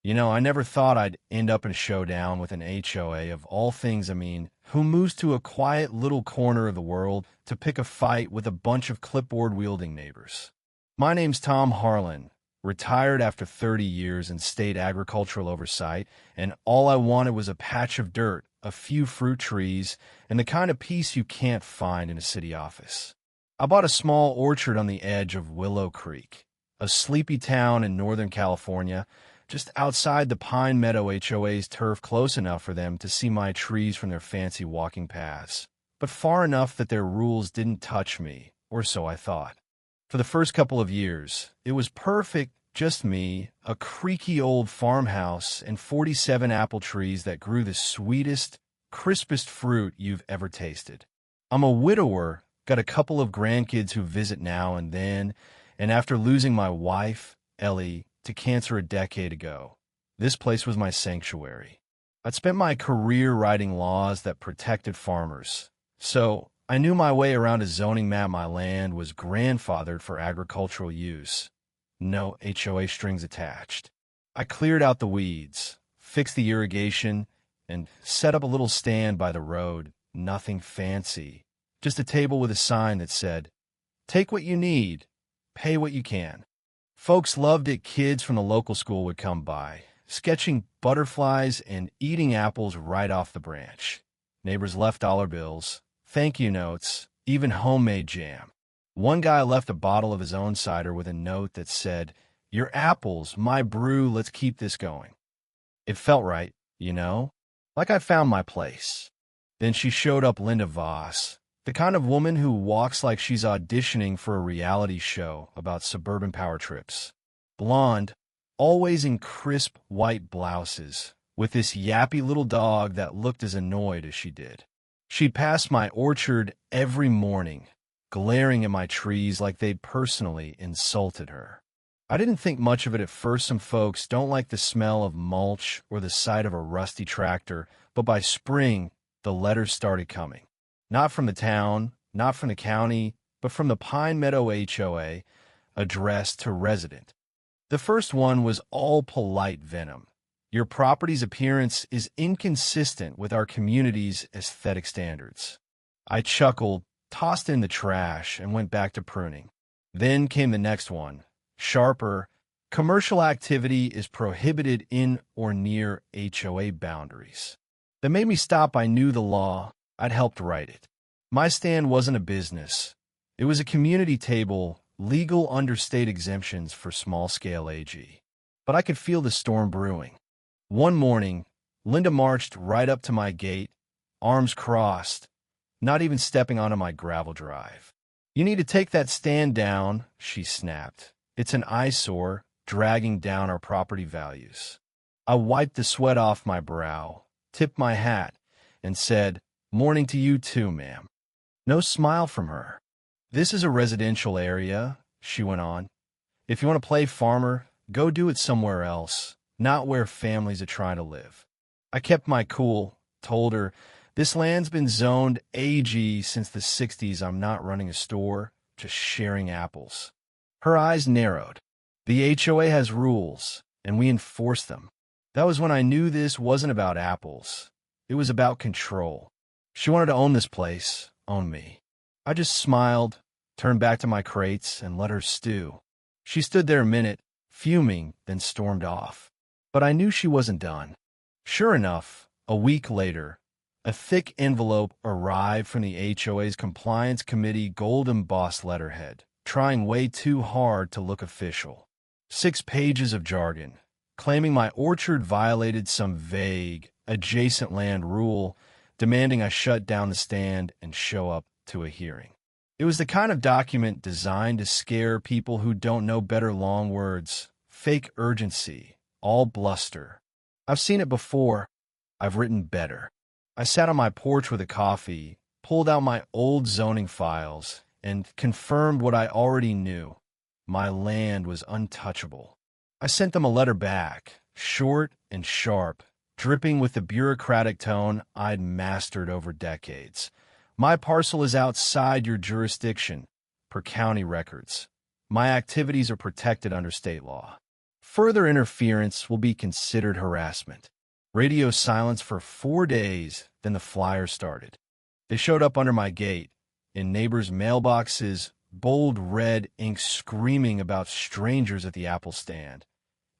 I never thought I'd end up in a showdown with an HOA of all things. Who moves to a quiet little corner of the world to pick a fight with a bunch of clipboard-wielding neighbors? My name's Tom Harlan, retired after 30 years in state agricultural oversight, and all I wanted was a patch of dirt, a few fruit trees, and the kind of peace you can't find in a city office. I bought a small orchard on the edge of Willow Creek, a sleepy town in Northern California, just outside the Pine Meadow HOA's turf, close enough for them to see my trees from their fancy walking paths, but far enough that their rules didn't touch me, or so I thought. For the first couple of years, it was perfect, just me, a creaky old farmhouse, and 47 apple trees that grew the sweetest, crispest fruit you've ever tasted. I'm a widower, got a couple of grandkids who visit now and then, and after losing my wife, Ellie, to cancer a decade ago, this place was my sanctuary. I'd spent my career writing laws that protected farmers, so I knew my way around a zoning map. My land was grandfathered for agricultural use. No HOA strings attached. I cleared out the weeds, fixed the irrigation, and set up a little stand by the road. Nothing fancy, just a table with a sign that said, "Take what you need, pay what you can." Folks loved it. Kids from the local school would come by, sketching butterflies and eating apples right off the branch. Neighbors left dollar bills, thank you notes, even homemade jam. One guy left a bottle of his own cider with a note that said, "Your apples, my brew, let's keep this going." It felt right, like I found my place. Then she showed up, Linda Voss, the kind of woman who walks like she's auditioning for a reality show about suburban power trips. Blonde, always in crisp white blouses, with this yappy little dog that looked as annoyed as she did. She'd pass my orchard every morning, glaring at my trees like they'd personally insulted her. I didn't think much of it at first. Some folks don't like the smell of mulch or the sight of a rusty tractor, but by spring, the letters started coming. Not from the town, not from the county, but from the Pine Meadow HOA, addressed to resident. The first one was all polite venom. Your property's appearance is inconsistent with our community's aesthetic standards. I chuckled, tossed in the trash, and went back to pruning. Then came the next one, sharper. Commercial activity is prohibited in or near HOA boundaries. That made me stop. I knew the law. I'd helped write it. My stand wasn't a business. It was a community table, legal understate exemptions for small-scale AG. But I could feel the storm brewing. One morning, Linda marched right up to my gate, arms crossed, not even stepping onto my gravel drive. "You need to take that stand down," she snapped. "It's an eyesore, dragging down our property values." I wiped the sweat off my brow, tipped my hat, and said, "Morning to you too, ma'am." No smile from her. "This is a residential area," she went on. "If you want to play farmer, go do it somewhere else, not where families are trying to live." I kept my cool, told her, "This land's been zoned AG since the 60s. I'm not running a store, just sharing apples." Her eyes narrowed. "The HOA has rules, and we enforce them." That was when I knew this wasn't about apples. It was about control. She wanted to own this place, own me. I just smiled, turned back to my crates, and let her stew. She stood there a minute, fuming, then stormed off. But I knew she wasn't done. Sure enough, a week later, a thick envelope arrived from the HOA's Compliance Committee, gold-embossed letterhead, trying way too hard to look official. 6 pages of jargon, claiming my orchard violated some vague, adjacent land rule, demanding I shut down the stand and show up to a hearing. It was the kind of document designed to scare people who don't know better. Long words, fake urgency, all bluster. I've seen it before. I've written better. I sat on my porch with a coffee, pulled out my old zoning files, and confirmed what I already knew. My land was untouchable. I sent them a letter back, short and sharp, dripping with the bureaucratic tone I'd mastered over decades. "My parcel is outside your jurisdiction, per county records. My activities are protected under state law." Further interference will be considered harassment. Radio silence for 4 days, then the flyers started. They showed up under my gate, in neighbors' mailboxes, bold red ink screaming about strangers at the Apple stand.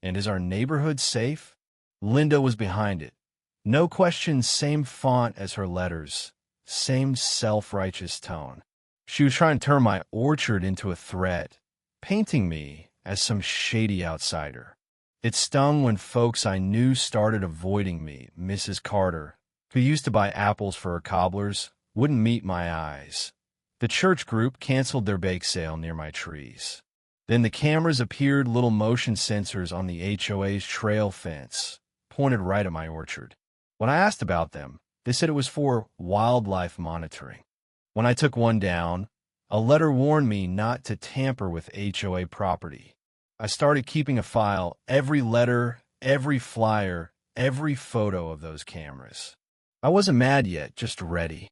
And is our neighborhood safe? Linda was behind it. No question, same font as her letters, same self-righteous tone. She was trying to turn my orchard into a threat, painting me as some shady outsider. It stung when folks I knew started avoiding me. Mrs. Carter, who used to buy apples for her cobblers, wouldn't meet my eyes. The church group canceled their bake sale near my trees. Then the cameras appeared, little motion sensors on the HOA's trail fence, pointed right at my orchard. When I asked about them, they said it was for wildlife monitoring. When I took one down, a letter warned me not to tamper with HOA property. I started keeping a file, every letter, every flyer, every photo of those cameras. I wasn't mad yet, just ready.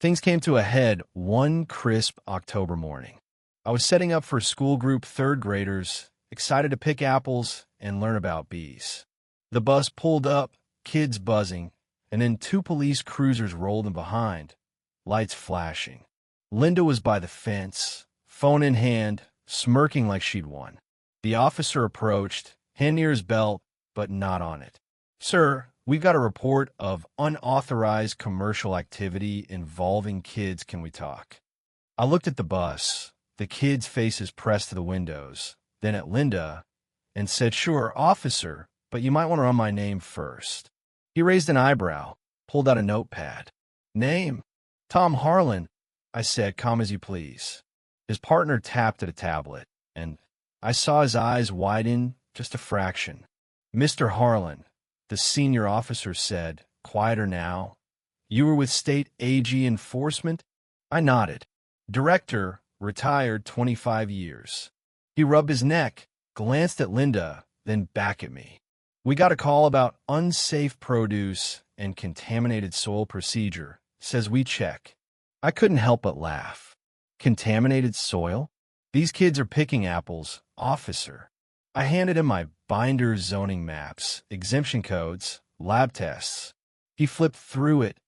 Things came to a head one crisp October morning. I was setting up for a school group, third graders, excited to pick apples and learn about bees. The bus pulled up, kids buzzing, and then 2 police cruisers rolled in behind, lights flashing. Linda was by the fence, phone in hand, smirking like she'd won. The officer approached, hand near his belt, but not on it. "Sir, we've got a report of unauthorized commercial activity involving kids. Can we talk?" I looked at the bus, the kids' faces pressed to the windows, then at Linda, and said, "Sure, officer, but you might want to run my name first." He raised an eyebrow, pulled out a notepad. "Name?" "Tom Harlan," I said, calm as you please. His partner tapped at a tablet, and I saw his eyes widen just a fraction. "Mr. Harlan," the senior officer said, quieter now. "You were with state AG enforcement?" I nodded. "Director, retired 25 years. He rubbed his neck, glanced at Linda, then back at me. "We got a call about unsafe produce and contaminated soil procedure. Says we check." I couldn't help but laugh. Contaminated soil? These kids are picking apples, officer. I handed him my binder, zoning maps, exemption codes, lab tests. He flipped through it,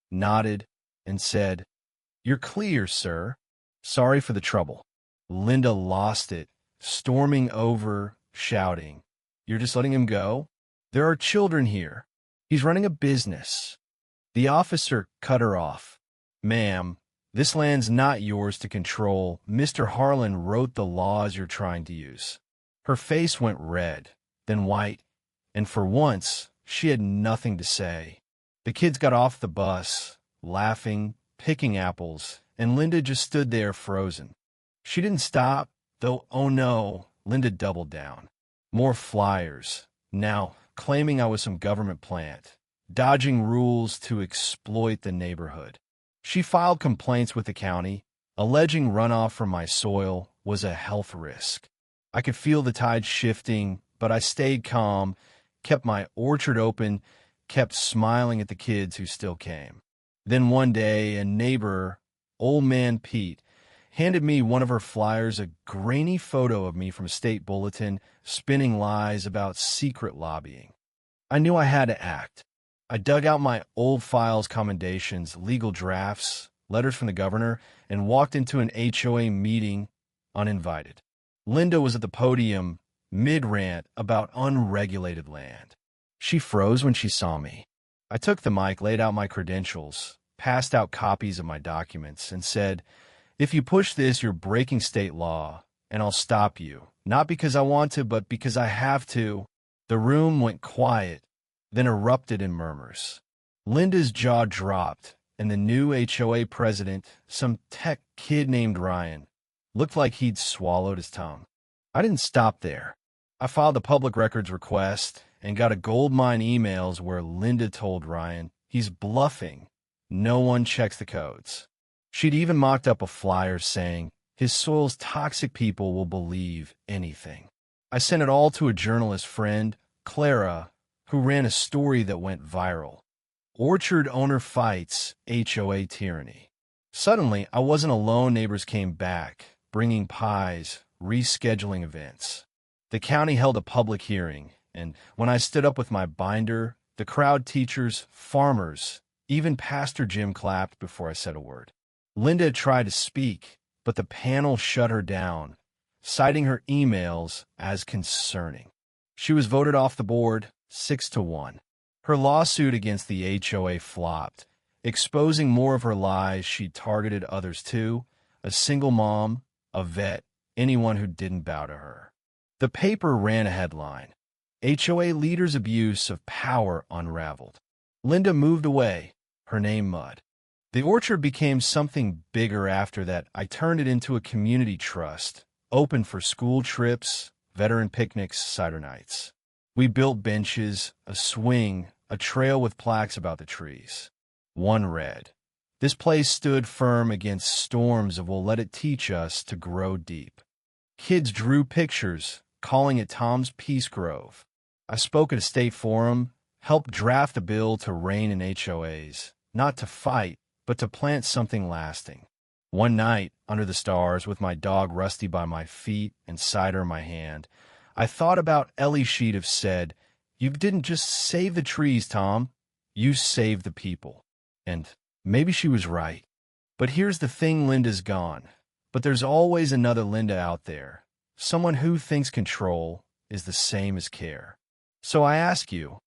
nodded, and said, "You're clear, sir. Sorry for the trouble." Linda lost it, storming over, shouting, "You're just letting him go? There are children here. He's running a business." The officer cut her off. "Ma'am, this land's not yours to control. Mr. Harlan wrote the laws you're trying to use." Her face went red, then white, and for once, she had nothing to say. The kids got off the bus, laughing, picking apples, and Linda just stood there frozen. She didn't stop, though. Oh no, Linda doubled down. More flyers, now claiming I was some government plant, dodging rules to exploit the neighborhood. She filed complaints with the county, alleging runoff from my soil was a health risk. I could feel the tide shifting, but I stayed calm, kept my orchard open, kept smiling at the kids who still came. Then one day, a neighbor, Old Man Pete, handed me one of her flyers, a grainy photo of me from a state bulletin, spinning lies about secret lobbying. I knew I had to act. I dug out my old files, commendations, legal drafts, letters from the governor, and walked into an HOA meeting uninvited. Linda was at the podium, mid-rant about unregulated land. She froze when she saw me. I took the mic, laid out my credentials, passed out copies of my documents, and said, "If you push this, you're breaking state law, and I'll stop you. Not because I want to, but because I have to." The room went quiet, then erupted in murmurs. Linda's jaw dropped, and the new HOA president, some tech kid named Ryan, looked like he'd swallowed his tongue. I didn't stop there. I filed a public records request and got a goldmine emails where Linda told Ryan, "He's bluffing. No one checks the codes." She'd even mocked up a flyer saying, "His soil's toxic, people will believe anything." I sent it all to a journalist friend, Clara, who ran a story that went viral. "Orchard owner fights HOA tyranny." Suddenly, I wasn't alone. Neighbors came back, bringing pies, rescheduling events. The county held a public hearing, and when I stood up with my binder, the crowd, teachers, farmers, even Pastor Jim clapped before I said a word. Linda tried to speak, but the panel shut her down, citing her emails as concerning. She was voted off the board 6-1. Her lawsuit against the HOA flopped, exposing more of her lies. She targeted others too: a single mom, a vet, anyone who didn't bow to her. The paper ran a headline: HOA leaders' abuse of power unraveled. Linda moved away, her name mud. The orchard became something bigger after that. I turned it into a community trust, open for school trips, veteran picnics, cider nights. We built benches, a swing, a trail with plaques about the trees. One read, "This place stood firm against storms of will let it teach us to grow deep." Kids drew pictures, calling it Tom's Peace Grove. I spoke at a state forum, helped draft a bill to rein in HOAs, not to fight, but to plant something lasting. One night, under the stars, with my dog Rusty by my feet and cider in my hand, I thought about Ellie. She'd have said, "You didn't just save the trees, Tom. You saved the people." And maybe she was right. But here's the thing: Linda's gone. But there's always another Linda out there, someone who thinks control is the same as care. So I ask you,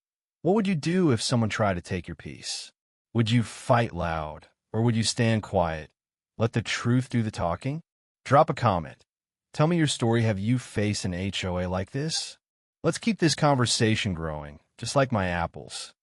what would you do if someone tried to take your peace? Would you fight loud, or would you stand quiet? Let the truth do the talking? Drop a comment. Tell me your story. Have you faced an HOA like this? Let's keep this conversation growing, just like my apples.